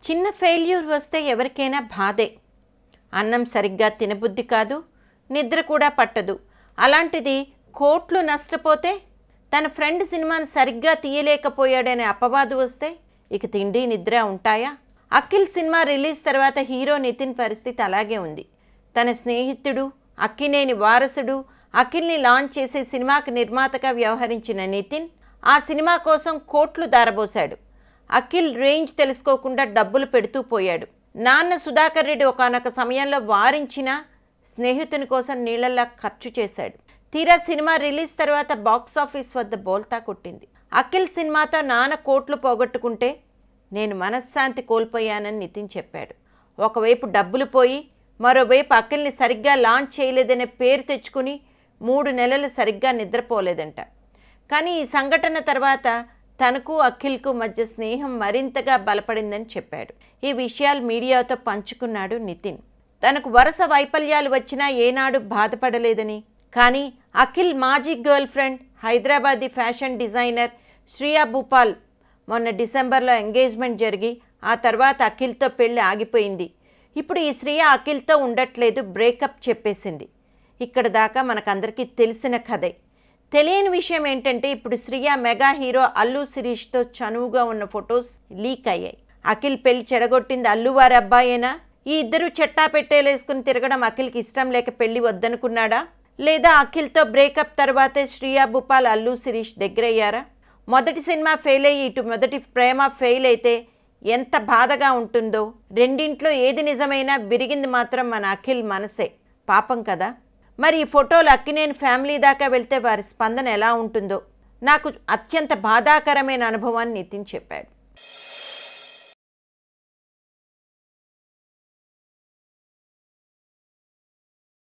చిన్న ఫెయిల్యూర్ వస్తే ఎవరికైనా బాధే. అన్నం సరిగ్గా తినబుద్ధి కాదు, నిద్ర కూడా పట్టదు. అలాంటిది కోట్లు నష్టపోతే, తన ఫ్రెండ్ సినిమాను సరిగ్గా తీయలేకపోయాడనే అపవాదు వస్తే ఇక తిండి నిద్ర ఉంటాయా? అఖిల్ సినిమా రిలీజ్ తర్వాత హీరో నితిన్ పరిస్థితి అలాగే ఉంది. తన స్నేహితుడు, అక్కినేని వారసుడు అఖిల్ని లాంచ్ చేసే సినిమాకి నిర్మాతగా వ్యవహరించిన నితిన్ ఆ సినిమా కోసం కోట్లు దారబోశాడు. అఖిల్ రేంజ్ తెలుసుకోకుండా డబ్బులు పెడుతూ పోయాడు. నాన్న సుధాకర్ రెడ్డి ఒకానొక సమయంలో వారించిన స్నేహితుని కోసం నీళ్లలా ఖర్చు చేశాడు. తీరా సినిమా రిలీజ్ తర్వాత బాక్సాఫీస్ వద్ద బోల్తా కొట్టింది. అఖిల్ సినిమాతో నాన్న కోట్లు పోగొట్టుకుంటే నేను మనశ్శాంతి కోల్పోయానని నితిన్ చెప్పాడు. ఒకవైపు డబ్బులు పోయి, మరోవైపు అఖిల్ని సరిగ్గా లాంచ్ చేయలేదనే పేరు తెచ్చుకుని 3 నెలలు సరిగ్గా నిద్రపోలేదంట. కానీ ఈ సంఘటన తర్వాత తనకు అఖిల్కు మధ్య స్నేహం మరింతగా బలపడిందని చెప్పాడు. ఈ విషయాలు మీడియాతో పంచుకున్నాడు నితిన్. తనకు వరుస వైఫల్యాలు వచ్చినా ఏనాడు బాధపడలేదని, కానీ అఖిల్ మాజీ girl friend Hyderabadi fashion designer Shriya Bhupal మొన్న డిసెంబర్లో ఎంగేజ్మెంట్ జరిగి ఆ తర్వాత అఖిల్తో పెళ్లి ఆగిపోయింది. ఇప్పుడు ఈ శ్రియా అఖిల్తో ఉండట్లేదు, బ్రేకప్ చెప్పేసింది. ఇక్కడ దాకా మనకందరికీ తెలిసిన కథే. తెలియని విషయం ఏంటంటే ఇప్పుడు శ్రియా మెగా హీరో అల్లు శిరీష్తో చనువుగా ఉన్న ఫొటోస్ లీక్ అయ్యాయి. అఖిల్ పెళ్లి చెడగొట్టింది అల్లు వారి అబ్బాయేనా? ఈ ఇద్దరు చెట్టా పెట్టేలేసుకుని తిరగడం అఖిల్కి ఇష్టం లేక పెళ్లి వద్దనుకున్నాడా? లేదా అఖిల్తో బ్రేకప్ తర్వాతే శ్రియా భూపాల్ అల్లు శిరీష్ దగ్గరయ్యారా? మొదటి సినిమా ఫెయిల్ అయ్యి ఇటు మొదటి ప్రేమ ఫెయిల్ అయితే ఎంత బాధగా ఉంటుందో. రెండింట్లో ఏది నిజమైనా విరిగింది మాత్రం మన అఖిల్ మనసే. పాపం కదా. మరి ఈ ఫోటోలు అక్కినేని ఫ్యామిలీ దాకా వెళ్తే వారి స్పందన ఎలా ఉంటుందో నాకు అత్యంత బాధాకరమైన అనుభవాన్ని నితిన్ చెప్పాడు.